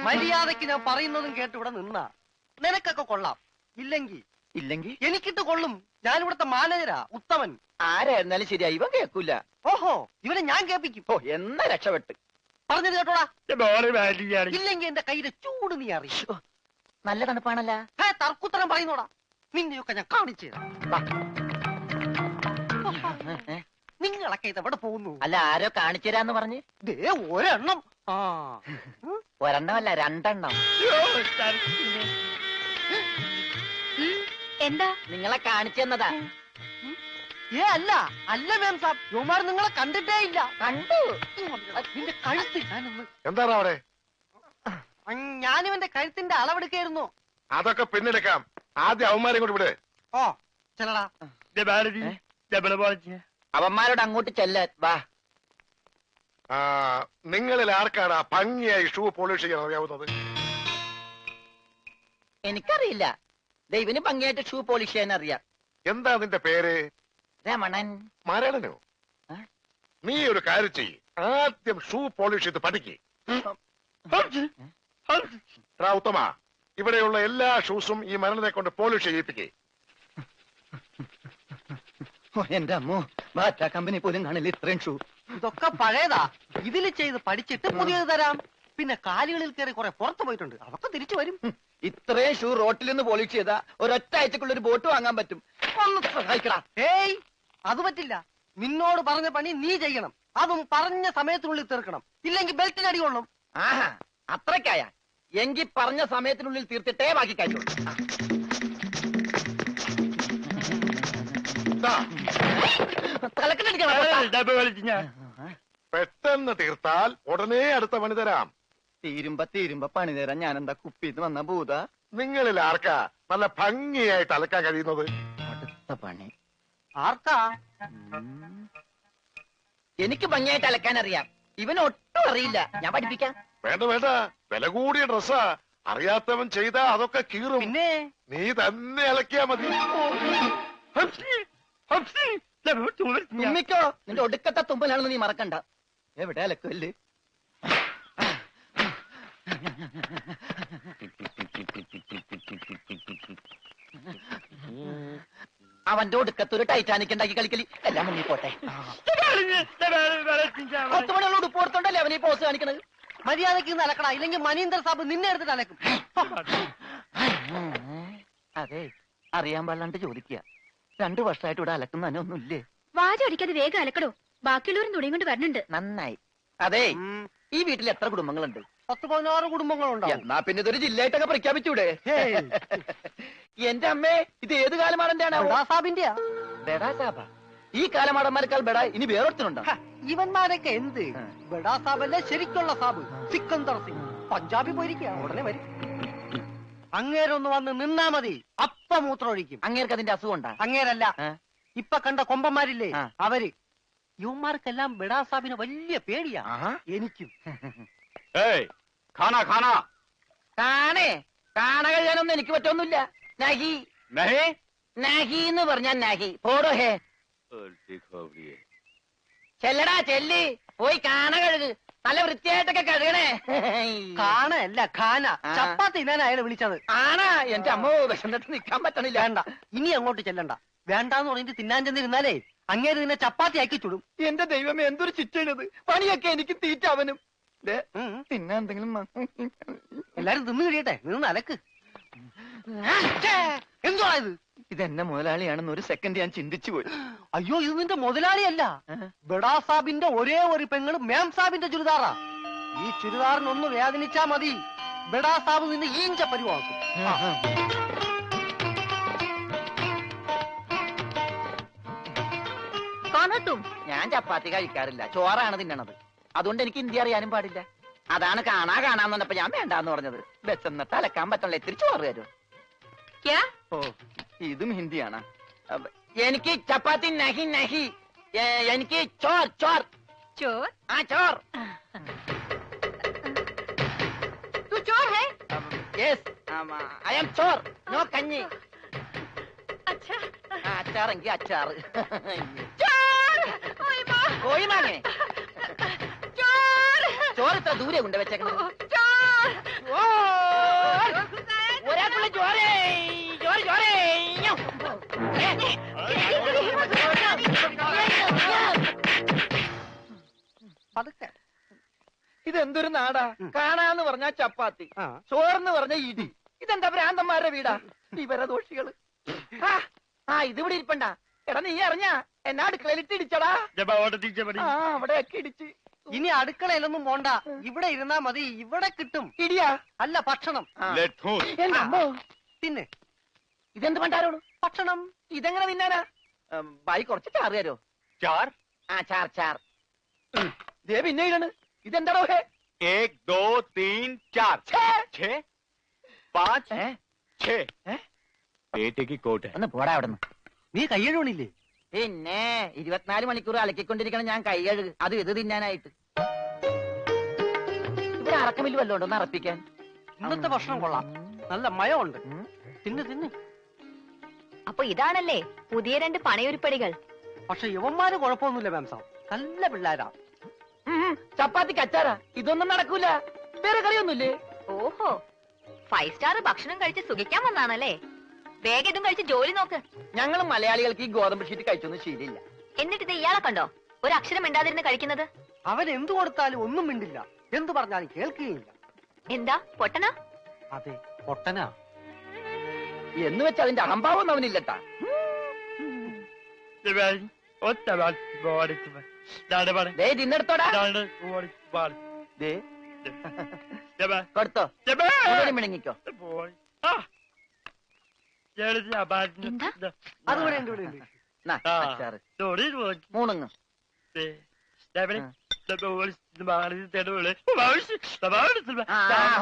മര്യാദക്ക് ഞാൻ പറയുന്നതും കേട്ട് ഇവിടെ നിന്നാ നിനക്കൊക്കെ കൊള്ളാം. ഇല്ലെങ്കിൽ എനിക്കിട്ട് കൊള്ളും. ഞാൻ ഇവിടുത്തെ മാനേജരാ, ഉത്തമൻ. ആരായിരുന്നാലും ശരിയാ, ഇവൻ കേൾക്കൂല. ഓഹോ, ഇവനെ ഞാൻ കേൾപ്പിക്കും. ഓ, എന്നാ രക്ഷപ്പെട്ട്. പറഞ്ഞത് കേട്ടോടാ. ഇല്ലെങ്കിൽ എന്റെ കയ്യിലെ ചൂട് നീ അറിയോ? നല്ല തണുപ്പാണല്ല. തർക്കുത്തരം പറയുന്നോടാ. നിന്നെയൊക്കെ ഞാൻ കാണിച്ചു തരാം. നിങ്ങളൊക്കെ ഇതെവിടെ പോകുന്നു? അല്ല, ആരോ കാണിച്ചു തരാന്ന് പറഞ്ഞ്. ദേ ഒരെണ്ണം. ഒരെണ്ണമല്ല, രണ്ടെണ്ണം. എന്താ? നിങ്ങളെ കാണിച്ചു തന്നതാ. അല്ല മാം സാബ്, യുമാർ നിങ്ങളെ കണ്ടിട്ടേ ഇല്ല. കണ്ടു. നിന്റെ കഴുത്ത് ഞാനൊന്ന്. എന്താണ് അവിടെ? ഞാനിവന്റെ കഴുത്തിന്റെ അളവെടുക്കായിരുന്നു. അതൊക്കെ പിന്നെടുക്കാം. ആദ്യം അവന്മാരെ കൊണ്ട് വിടെ. ഓ ചെല്ലടാ. അവന്മാരോട് അങ്ങോട്ട് ചെല്ലാൻ വാ. നിങ്ങളിൽ ആർക്കാണ് ഭംഗിയായി ഷൂ പോളിഷ് ചെയ്യാൻ അറിയാവുന്നത്? എനിക്കറിയില്ല. ദൈവന് ഭംഗിയായിട്ട് ഷൂ പോളിഷ് ചെയ്യാൻ അറിയാം. എന്താ നിന്റെ പേര്? രമണൻ. മരണനോ? നീ ഒരു കാര്യം ചെയ്യ്, ആദ്യം ഷൂ പോളിഷ് ചെയ്ത് പഠിക്ക്. ഉത്തമ, ഇവിടെയുള്ള എല്ലാ ഷൂസും ഈ മരണനെ കൊണ്ട് പോളിഷ് ചെയ്യിപ്പിക്കേ. എന്റെ അമ്മോ, ബാറ്റ കമ്പനി പോലും കാണില്ല ഇത്രയും ഷൂ. ഇതൊക്കെ പഴയതാ. ഇതില് ചെയ്ത് പഠിച്ചിട്ട് പുതിയത് തരാം. പിന്നെ കാലുകളിൽ കയറി കുറെ പുറത്തു പോയിട്ടുണ്ട്, അതൊക്കെ തിരിച്ചു വരും. ഇത്രയും ഷൂ റോട്ടിൽ നിന്ന് പോളിഷ് ചെയ്താ ഒരൊറ്റ ആഴ്ചക്കുള്ള ഒരു ബോട്ട് വാങ്ങാൻ പറ്റും. ഒന്ന് സഹായിക്കടാ. ഏയ്, അത് പറ്റില്ല. നിന്നോട് പറഞ്ഞ പണി നീ ചെയ്യണം. അതും പറഞ്ഞ സമയത്തിനുള്ളിൽ തീർക്കണം. ഇല്ലെങ്കിൽ ബെൽറ്റിന് അടി കൊള്ളും. ആഹാ, അത്രക്കായ എങ്കിൽ പറഞ്ഞ സമയത്തിനുള്ളിൽ തീർത്തിട്ടേ ബാക്കി കഴിച്ചു. പെട്ടെന്ന് തീർത്താൽ ഉടനെ അടുത്ത പണി തരാം. തീരുമ്പ പണി തരാൻ ഞാൻ എന്താ കുപ്പിന്ന് വന്ന ഭൂത? നിങ്ങളിൽ ആർക്കാ നല്ല ഭംഗിയായിട്ട് അലക്കാൻ കഴിയുന്നത്? അടുത്ത പണി ആർക്കാ? എനിക്ക് ഭംഗിയായിട്ട് അലക്കാൻ അറിയാം. ഇവന് ഒട്ടും അറിയില്ല. ഞാൻ പഠിപ്പിക്കാം. വേണ്ട, വില കൂടിയ ഡ്രസ്സാ. അറിയാത്തവൻ ചെയ്താ അതൊക്കെ കീറും. പിന്നെ നീ തന്നെ അലക്കിയാ മതി. തുമ്മിക്കോ, നിന്റെ ഒടുക്കത്തെ തുമ്പലാണെന്ന് നീ മറക്കണ്ട. എവിടെ അലക്കല്ലേ? അവന്റെ ഒടുക്കത്തൊരു ടൈറ്റാനിക് ഉണ്ടാക്കി കളിക്കലി. എല്ലാം മുങ്ങി പോട്ടെ. 10 മണിയുള്ള ഉടുപ്പ് കൊടുത്തോണ്ടല്ലേ അവനീ പോസ് കാണിക്കണത്. മര്യാദക്ക് ഇന്ന് അലക്കടാ, ഇല്ലെങ്കിൽ മനീന്ദർ സാബ് നിന്നെ എടുത്തിട്ട് അലക്കും. അതെ, അറിയാൻ പാടില്ലാണ്ട് ചോദിക്കുക. 2 വർഷമായിട്ട് ഇവിടെ അലക്കുന്നതിന് ഒന്നുമില്ലേ? വാചടിക്കാതെ വേഗം അലക്കടോ. ബാക്കിയുള്ളവരും തുണിയും കൊണ്ട് വരണുണ്ട്. നന്നായി. അതെ, ഈ വീട്ടിൽ എത്ര കുടുംബങ്ങളുണ്ട്? 10-16 കുടുംബങ്ങളുണ്ടാവും. എന്നാ പിന്നെ ഇതൊരു ജില്ലയായിട്ടൊക്കെ പ്രഖ്യാപിച്ചൂടെ? എന്റെ അമ്മേ, ഇത് ഏത് കാലമാടന്റെയാണ്? സാബിന്റെയാ. ബെഡാ സാബ. ഈ കാലമാടന്മാരെക്കാൾ ബെഡ ഇനി വേറൊരുത്തനുണ്ടോ? ഇവന്മാരൊക്കെ എന്ത്? ബെഡാ സാബല്ലേ ശരിക്കുള്ള സാബ്, സിക്കന്ദർ സിംഗ്. പഞ്ചാബി പോയിരിക്കുക, ഉടനെ വരും. അങ്ങേരൊന്ന് വന്ന് നിന്നാ മതി, അപ്പ മൂത്രമൊഴിക്കും. അങ്ങേർക്ക് അതിന്റെ അസുഖം ഉണ്ടാ? അങ്ങേരല്ല, ഇപ്പൊ കണ്ട കൊമ്പന്മാരില്ലേ അവര്. യുവന്മാർക്കെല്ലാം ബെഡാ സാബിന് വലിയ പേടിയാ. എനിക്കും. കാണ കഴിയാനൊന്നും എനിക്ക് പറ്റൊന്നുമില്ല. നഹി നഹി എന്ന് പറഞ്ഞാ നഹി. പോടോ ഹേ. ചെല്ലടാ, ചെല്ലി പോയി കാണ കഴുക്. നല്ല വൃത്തിയായിട്ടൊക്കെ കഴുകണേ. കാണല്ല, ഖാന. ചപ്പാത്തി തിന്നാൻ അയാളെ വിളിച്ചത്. ആണാ? എന്റെ അമ്മ വിശന്നിട്ട് നിക്കാൻ പറ്റണില്ല. വേണ്ട, ഇനി അങ്ങോട്ട് ചെല്ലണ്ട. വേണ്ടാന്ന് പറഞ്ഞിട്ട് തിന്നാൻ ചെന്നിരുന്നാലേ അങ്ങേര് നിന്നെ ചപ്പാത്തി ആക്കി ചുടും. എന്റെ ദൈവമേ, എന്തൊരു ചിറ്റണത്. പണിയൊക്കെ എനിക്ക് തീറ്റ അവനും. പിന്നെ എന്തെങ്കിലും എല്ലാരും തിന്നു കഴിയട്ടെ, നിന്ന് അലക്ക്. എന്തുവാ ഇത്? ഇതെന്നെ മുതലാളിയാണെന്ന് ഒരു സെക്കൻഡ് ഞാൻ ചിന്തിച്ചു പോയി. അയ്യോ, ഇത് നിന്റെ മുതലാളിയല്ല. ബെഡാ സാബിന്റെ ഒരേ ഒരു പെങ്ങള് മേം സാബിന്റെ ചുരിദാറാ. ഈ ചുരിദാറിനൊന്ന് വേദനിച്ചാ മതി, ബെഡാ സാബ് നിന്നെ ഈഞ്ച പരിവാക്കും. ഞാൻ ചപ്പാത്തി കഴിക്കാറില്ല, ചോറാണ് തിന്നണത്. അതുകൊണ്ട് എനിക്ക് ഹിന്ദി അറിയാനും പാടില്ല. അതാണ് കാണാന്ന് പറഞ്ഞപ്പോ ഞാൻ വേണ്ടാന്ന് പറഞ്ഞത്. ബെച്ചെന്നിട്ട് അലക്കാൻ പറ്റണല്ലോ, ഇത്തിരി ചോറ് തരും. ഓ, ഇതും ഹിന്ദിയാണ്. എനിക്ക് ചപ്പാത്തി നഹി നഹി, എനിക്ക് ചോർ ചോർ ചോർ. ആ ചോർ. Yes, I am Chor, no കഞ്ഞി. അച്ചാറെങ്കിൽ അച്ചാറ്. കോഴി മാങ്ങേ ചോറ് ഇത്ര ദൂരെ കൊണ്ട് വെച്ചേക്കണത്. ഒരാൾക്കുള്ള ചോറ് ചോറ് ചോറ്. പതുക്കെ. ഇതെന്തൊരു നാടാ? കാണാന്ന് പറഞ്ഞാ ചപ്പാത്തി, ചോറെന്ന് പറഞ്ഞ ഇടി. ഇതെന്താ ഭ്രാന്തന്മാരുടെ വീടാ? വിവരദോഷികള്. ഇതിവിടെ ഇരിപ്പണ്ട. എടാ നീ അറിഞ്ഞാ എന്നാ അടുക്കളയിലിട്ട് ഇടിച്ചടാ? അവിടെയൊക്കെ ഇടിച്ച്. ഇനി അടുക്കളയിലൊന്നും പോണ്ട, ഇവിടെ ഇരുന്നാ മതി. ഇവിടെ കിട്ടും ഇടിയാ? അല്ല, ഭക്ഷണം. തിന്നെ. ഇതെന്ത് പണ്ടാരോളൂ? ഭക്ഷണം. ഇതെങ്ങനെ തിന്നാനാ? ബായി കുറച്ച് ചാറ് തരോ? ചാർ? ചാർ ചാർ. ദേ പിന്നെ ഇടണ്. ഇതെന്താടോ? 1 2 3 4 6 5 6 പേട്ടയ്ക്ക് കോട്ട്. ഒന്ന് പോടാ അവിടെ നിന്ന്. നീ കയ്യഴുണില്ലേ? പിന്നെ 24 മണിക്കൂർ അലക്കിക്കൊണ്ടിരിക്കണം ഞാൻ കൈകഴുകു. അത് ഇത് തിന്നാനായിട്ട്. ഇവിടെ അറക്കമില്ല വല്ലോ ഉണ്ടോ ഒന്ന് അറപ്പിക്കാൻ? ഇന്നത്തെ ഭക്ഷണം കൊള്ളാം, നല്ല മയമുണ്ട്. തിന്ന് തിന്ന്. അപ്പൊ ഇതാണല്ലേ പുതിയ 2 പണയൊരുപ്പടികൾ? പക്ഷെ യുവന്മാര് കുഴപ്പമൊന്നുമില്ല മാം സാബ്, നല്ല പിള്ളേരാ. ചപ്പാത്തിക്ക് അച്ചാറാ? ഇതൊന്നും നടക്കൂല. വേറെ കറിയൊന്നുമില്ലേ? ഓഹോ, 5 സ്റ്റാർ ഭക്ഷണം കഴിച്ച് സുഖിക്കാൻ വന്നാണല്ലേ? വേഗം ഇതും കഴിച്ച് ജോലി നോക്ക്. ഞങ്ങൾ മലയാളികൾക്ക് ഈ ഗോതമ്പ് ഷീറ്റ് കഴിച്ചൊന്നും ശീലില്ല. എന്നിട്ട് ഇത് ഇയാളെ കണ്ടോ ഒരു അക്ഷരം മിണ്ടാതിരുന്ന് കഴിക്കുന്നത്? അവൻ എന്തു കൊടുത്താലും ഒന്നും മിണ്ടില്ല, എന്തു പറഞ്ഞാലും കേൾക്കുകയില്ല. എന്താ പൊട്ടനാ? അതെ, പൊട്ടനാ. എന്ന് വെച്ചാൽ അതിന്റെ അഹംഭാവം അവനില്ലട്ടാ. തിന്നെടുത്തോടാ. കൊടുത്തോ, മിണങ്ങിക്കോ. എന്താ? അതുപോലെ ഉണ്ട്, ഇവിടെ ഉണ്ട്. മൂണുങ്ങ്.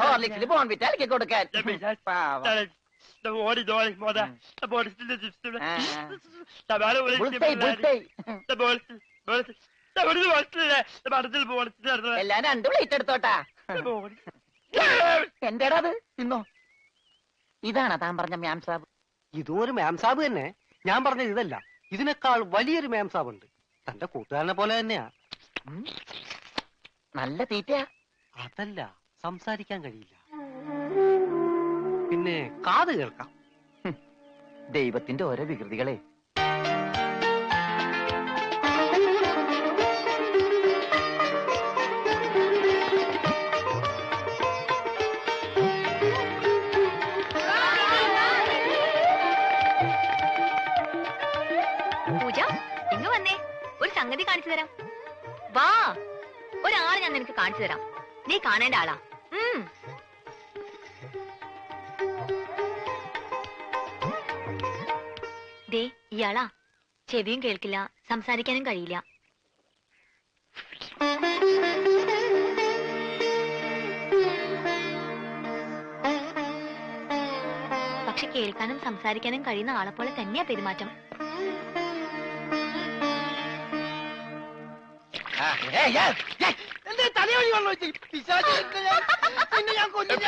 ഹോർലിക്സിൽ ബോൺവിറ്റ അലക്കി കൊടുക്കാൻ. എല്ലാം 2 പ്ലേറ്റ് എടുത്തോട്ടാ. എന്റേടാ അത്? തിന്നോ. ഇതാണോ താൻ പറഞ്ഞ മാം സാബ്? ഇതും ഒരു മാം സാബ് തന്നെ. ഞാൻ പറഞ്ഞത് ഇതല്ല, ഇതിനേക്കാൾ വലിയൊരു മാം സാബ് ഉണ്ട്. തന്റെ കൂട്ടുകാരനെ പോലെ തന്നെയാ. നല്ല തീറ്റയാ. അതല്ല, സംസാരിക്കാൻ കഴിയില്ല, പിന്നെ കാത് കേൾക്കാം. ദൈവത്തിന്റെ ഓരോ വികൃതികളെ. പൂജ, ഇങ്ങ് വന്നേ, ഒരു സംഗതി കാണിച്ചു തരാം. വാ, ഒരാളെ ഞാൻ നിനക്ക് കാണിച്ചു തരാം. നീ കാണേണ്ട ആളാ. ദേ ഇയാളാ. ചെവിയും കേൾക്കില്ല, സംസാരിക്കാനും കഴിയില്ല. പക്ഷെ കേൾക്കാനും സംസാരിക്കാനും കഴിയുന്ന ആളെ പോലെ തന്നെയാ പെരുമാറ്റം. തലയോടി വെള്ളം വെച്ച് പിന്നെ ഞാൻ കൊല്ലും.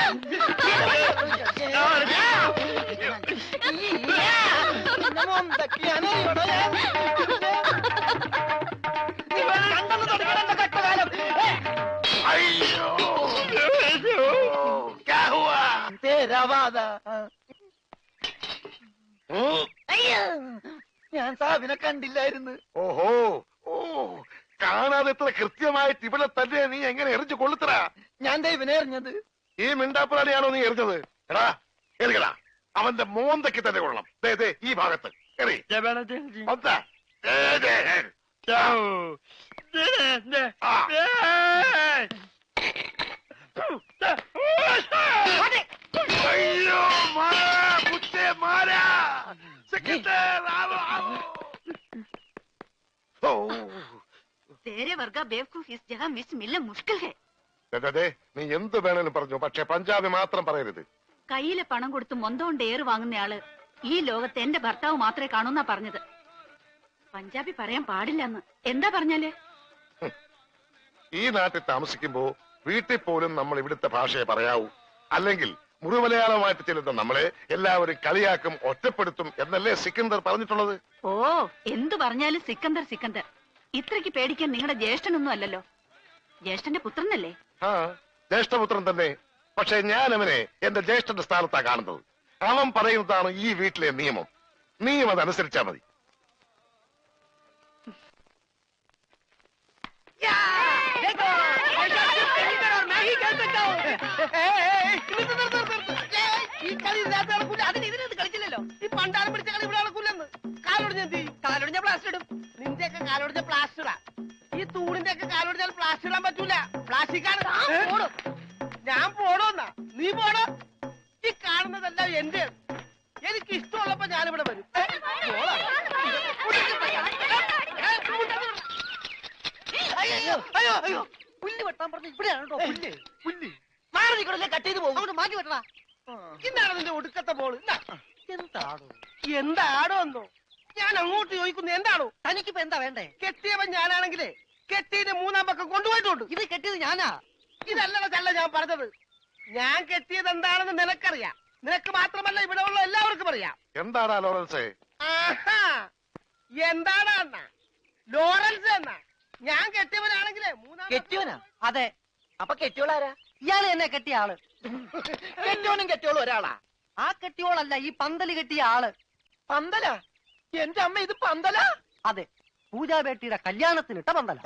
ഞാൻ സാബിനെ കണ്ടില്ലായിരുന്നു. ഓഹോ, ഓ, കാണാതെ എത്ര കൃത്യമായിട്ട് ഇവിടെ തന്നെ നീ എങ്ങനെ എറിഞ്ഞു കൊള്ളുത്തറ? ഞാൻ ദൈവനെ എറിഞ്ഞത്. ഈ മിണ്ടാപ്പുറാണിയാണോ നീ എറിഞ്ഞത്? എടാ എറിയടാ, അവന്റെ മോന്തയ്ക്ക് തന്നെ കൊള്ളണം. ഈ ഭാഗത്ത് എറി. അയ്യോ, तेरे वर्गा बेवकूफ इस जगह मिस मिलना मुश्किल है. നീ എന്ത് വേണേലും പറഞ്ഞു, പക്ഷെ പഞ്ചാബി മാത്രം പറയരുത്. കയ്യിലെ പണം കൊടുത്ത് മൊന്തോണ്ട് ഏറ് വാങ്ങുന്നയാള് ഈ ലോകത്ത് എന്റെ ഭർത്താവ് മാത്രമേ കാണൂന്നാ പറഞ്ഞത്. പഞ്ചാബി പറയാൻ പാടില്ലെന്ന്. എന്താ പറഞ്ഞാല്? ഈ നാട്ടിൽ താമസിക്കുമ്പോ വീട്ടിൽ പോലും നമ്മൾ ഇവിടുത്തെ ഭാഷയെ പറയാവൂ. അല്ലെങ്കിൽ മുഴുമലയാളമായിട്ട് ചെല്ലുന്ന നമ്മളെ എല്ലാവരും കളിയാക്കും, ഒറ്റപ്പെടുത്തും എന്നല്ലേ സിക്കന്ദർ പറഞ്ഞിട്ടുള്ളത്? ഓ, എന്തു പറഞ്ഞാലും സിക്കന്ദർ സിക്കന്ദർ. ഇത്രയ്ക്ക് പേടിക്കാൻ നിങ്ങളുടെ ജ്യേഷ്ഠനൊന്നും അല്ലല്ലോ. ജ്യേഷ്ഠന്റെ പുത്രനല്ലേ? ആ ജ്യേഷ്ഠപുത്രൻ തന്നെ. പക്ഷെ ഞാൻ അവനെ എന്റെ ജ്യേഷ്ഠന്റെ സ്ഥാനത്താ കാണുന്നത്. അവൻ പറയുന്നതാണ് ഈ വീട്ടിലെ നിയമം. നീയും അതനുസരിച്ചാ മതി. ഈ കളി ഇതിനകത്ത് നടക്കൂല. അതിന് ഇതിനകത്ത് കളിച്ചില്ലല്ലോ. ഈ പണ്ടാരം പിടിച്ച കളി ഇവിടെ നടക്കൂലെന്ന്. കാലൊടിഞ്ഞ എന്ത് ചെയ്യും? കാലൊടിഞ്ഞ പ്ലാസ്റ്റർ ഇടും. നിന്റെയൊക്കെ കാലൊടിഞ്ഞ പ്ലാസ്റ്ററാ. ഈ തൂണിന്റെ ഒക്കെ കാലൊടിഞ്ഞാൽ പ്ലാസ്റ്റർ ഇടാൻ പറ്റൂല. പ്ലാസ്റ്റിക്കാണ്. ഞാൻ പോണോന്നാ? നീ പോണോ? ഈ കാണുന്നതെല്ലാം എന്റെ. എനിക്ക് ഇഷ്ടമുള്ളപ്പോ ഞാനിവിടെ വരും. അയ്യോ അയ്യോ അയ്യോ, പുല്ല് വെട്ടാൻ പറഞ്ഞു. ഇവിടെയാണോ പുല്ല്? പുല്ല് മാറി നിൽക്കണല്ലേ, കട്ട് ചെയ്ത് പോകും. അങ്ങോട്ട് മാറ്റി വെട്ടടാ. ഇതാണ് നിന്റെ ഒടുക്കത്തെ ബോള്. എന്താടോ? എന്താടോ എന്നോ? ഞാൻ അങ്ങോട്ട് ചോദിക്കുന്നു, എന്താണോ? തനിക്കിപ്പോ എന്താ വേണ്ടേ? കെട്ടിയവൻ ഞാനാണെങ്കിലേ കെട്ടിയുടെ മൂന്നാം പക്കം കൊണ്ടുപോയിട്ടുണ്ട്. ഇത് കെട്ടിയത് ഞാനാ. ഇതല്ലട ചല്ല ഞാൻ പറഞ്ഞത്. ഞാൻ കെട്ടിയത് എന്താണെന്ന് നിനക്കറിയാം. നിനക്ക് മാത്രമല്ല ഇവിടെ ഉള്ള എല്ലാവർക്കും അറിയാം. എന്താടാ ലോറൻസേ? എന്താടാ എന്നാ? ലോറൻസ് എന്നാ? ഞാൻ കെട്ടിയവനാണെങ്കിലേ മൂന്നാം കെട്ടിയോനാ? അതെ. അപ്പൊ കെട്ടിയോളാരാ? ഇയാള് എന്നെ കെട്ടിയ ആള്. കെട്ടിയോനും കെട്ടിയോളും ഒരാളാ? ആ കെട്ടിയോളല്ല, ഈ പന്തല് കെട്ടിയ ആള്. പന്തലാ? എന്റെ അമ്മ, ഇത് പന്തലാ? അതെ, പൂജാബേട്ടിയുടെ കല്യാണത്തിനിട്ട പന്തല.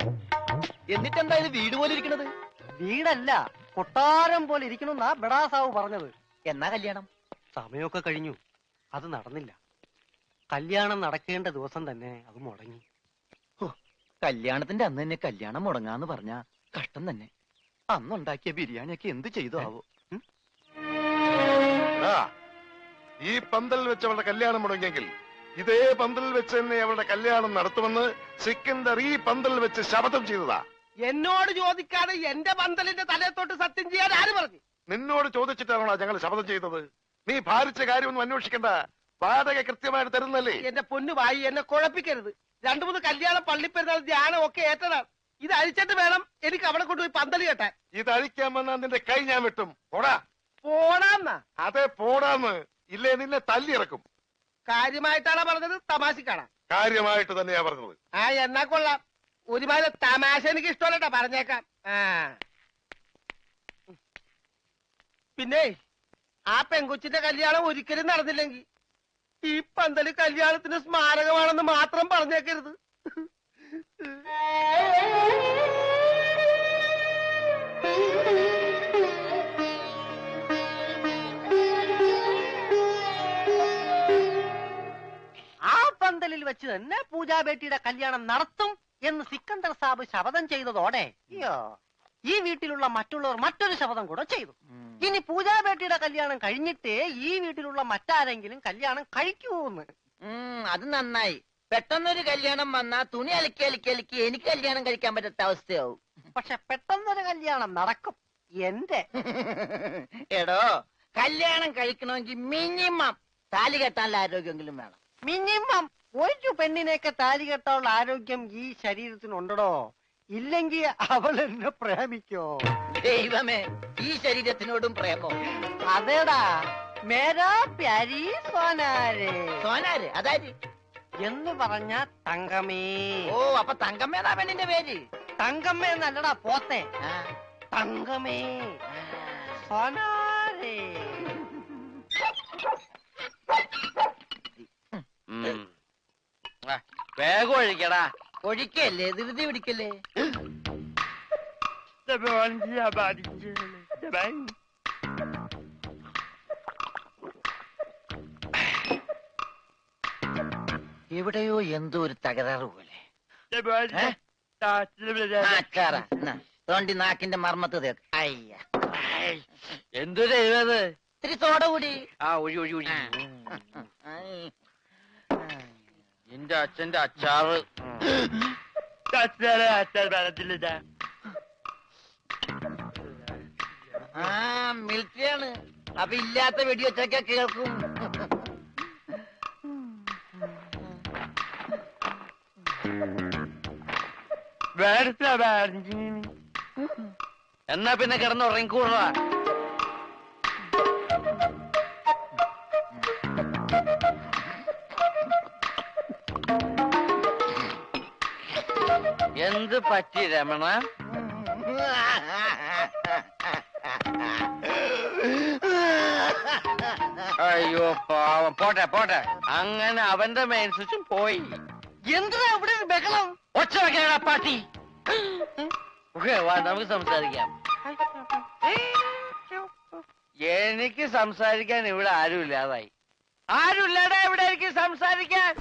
എന്നിട്ടെന്താ ഇത് വീട് പോലെ ഇരിക്കണത്? വീടല്ല, കൊട്ടാരം പോലെ ഇരിക്കണമെന്നാ ബഡാസാവ് പറഞ്ഞത്. എന്നാ കല്യാണം? സമയമൊക്കെ കഴിഞ്ഞു, അത് നടന്നില്ല. കല്യാണം നടക്കേണ്ട ദിവസം തന്നെ അത് മുടങ്ങി. കല്യാണത്തിന്റെ അന്ന് തന്നെ കല്യാണം മുടങ്ങാന്ന് പറഞ്ഞ കഷ്ടം തന്നെ. അന്നുണ്ടാക്കിയ ബിരിയാണിയൊക്കെ എന്ത് ചെയ്തു ആവോ? ഈ പന്തലിൽ വെച്ച് അവളുടെ കല്യാണം മുടങ്ങിയെങ്കിൽ ഇതേ പന്തലിൽ വെച്ച് തന്നെ അവളുടെ കല്യാണം നടത്തുമെന്ന് സിക്കന്ദർ ഈ പന്തലിൽ വെച്ച് ശപഥം ചെയ്തതാ. എന്നോട് ചോദിക്കാതെ എന്റെ പന്തലിന്റെ തലയത്തോട്ട് സത്യം ചെയ്യാൻ ആര് പറഞ്ഞു? നിന്നോട് ചോദിച്ചിട്ടാണോ ഞങ്ങൾ ശപഥം ചെയ്തത്? നീ ഭാരിച്ച കാര്യമൊന്നും അന്വേഷിക്കണ്ട. വാടക കൃത്യമായിട്ട് തരുന്നല്ലേ? എന്റെ പൊന്നു വായി, എന്നെ കുഴപ്പിക്കരുത്. 2-3 കല്യാണം, പള്ളിപ്പെരുന്നാൾ, ധ്യാനം ഒക്കെ ഏറ്റതാണ്. ഇത് അഴിച്ചിട്ട് വേണം എനിക്ക് അവിടെ കൊണ്ടുപോയി പന്തല് കെട്ടാൻ. ഇത് അഴിക്കാൻ വന്നാൽ നിന്റെ കൈ ഞാൻ വെട്ടും. പോടാ. പോടാന്നാ? അതെ, പോടാന്ന്. ഇല്ലേ നിന്നെ തല്ലിയിറക്കും. കാര്യമായിട്ടാണോ പറഞ്ഞത്, തമാശക്കാണോ? കാര്യമായിട്ട് തന്നെയാ പറഞ്ഞത്. എന്നാ കൊള്ളാം. ഒരുമാതിരി തമാശ എനിക്ക് ഇഷ്ടമല്ലട്ടാ, പറഞ്ഞേക്കാം. പിന്നെ ആ പെങ്കൊച്ചിന്റെ കല്യാണം ഒരിക്കലും നടന്നില്ലെങ്കിൽ ഈ പന്തല് കല്യാണത്തിന് സ്മാരകമാണെന്ന് മാത്രം പറഞ്ഞേക്കരുത്. ആ പന്തലിൽ വെച്ച് തന്നെ പൂജാബേട്ടിയുടെ കല്യാണം നടത്തും എന്ന് സിക്കന്ദർ സാബ് ശപഥം ചെയ്തതോടെ ഈ വീട്ടിലുള്ള മറ്റുള്ളവർ മറ്റൊരു ശപഥം കൂടെ ചെയ്തു. ഇനി പൂജാബേട്ടിയുടെ കല്യാണം കഴിഞ്ഞിട്ടേ ഈ വീട്ടിലുള്ള മറ്റാരെങ്കിലും കല്യാണം കഴിക്കൂന്ന്. അത് നന്നായി. പെട്ടെന്നൊരു കല്യാണം വന്നാ തുണി അലക്കി അലക്കി അലക്കി എനിക്ക് കല്യാണം കഴിക്കാൻ പറ്റാത്ത അവസ്ഥയാവും. പക്ഷെ പെട്ടെന്നൊരു കല്യാണം നടക്കും എന്റെ. എടോ, കല്യാണം കഴിക്കണമെങ്കിൽ മിനിമം താലി കെട്ടാനുള്ള ആരോഗ്യമെങ്കിലും വേണം. മിനിമം ഒരു പെണ്ണിനെയൊക്കെ താലി കെട്ടാനുള്ള ആരോഗ്യം ഈ ശരീരത്തിനുണ്ടോ? ഇല്ലെങ്കിൽ അവൾ എന്നെ പ്രേമിക്കോ? ദൈവമേ, ഈ ശരീരത്തിനോടും പ്രേമോ? അതേടാ, മേരാ പ്യാരി സോനാരെ. സോനാര് അതായത് എന്ന് പറഞ്ഞ തങ്കമേ. ഓ, അപ്പൊ തങ്കമ്മേതാ പെണ്ണിന്റെ പേര്? തങ്കമ്മ എന്നല്ലടാ പോത്തെ. തങ്കമേ സോനാരെ. വേഗം ഒഴിക്കടാ. ഒഴിക്കല്ലേ, ധൃതി പിടിക്കല്ലേ. എവിടെയോ എന്തോ ഒരു തകരാറ് പോലെ. തോണ്ടി നാക്കിന്റെ മർമ്മത്ത് തേക്ക്. അയ്യ, എന്തൊരു എഴുത്. ഇത്തിരി സോഡ കൂടി. ആ ഒഴി ഒഴി ഒഴി. എന്റെ അച്ഛന്റെ അച്ചാറ്. മിലിറ്ററിയാണ്. അപ്പൊ ഇല്ലാത്ത വെടിവെച്ചൊക്കെ കേൾക്കും. എന്നാ പിന്നെ കിടന്നുറങ്ങിക്കൂടാ. എന്ത് പറ്റി രമണ? പാവം പോട്ടെ പോട്ടെ. അങ്ങനെ അവന്റെ മെയിൻ സ്വിച്ചും പോയി. എന്തിനാ ഇവിടെ ഒരു ബഹളം? ഒച്ച വെക്കണ പാട്ടി. വാ നമുക്ക് സംസാരിക്കാം. എനിക്ക് സംസാരിക്കാൻ ഇവിടെ ആരുമില്ലാതായി. ആരുമില്ലാതെ ഇവിടെ എനിക്ക് സംസാരിക്കാൻ.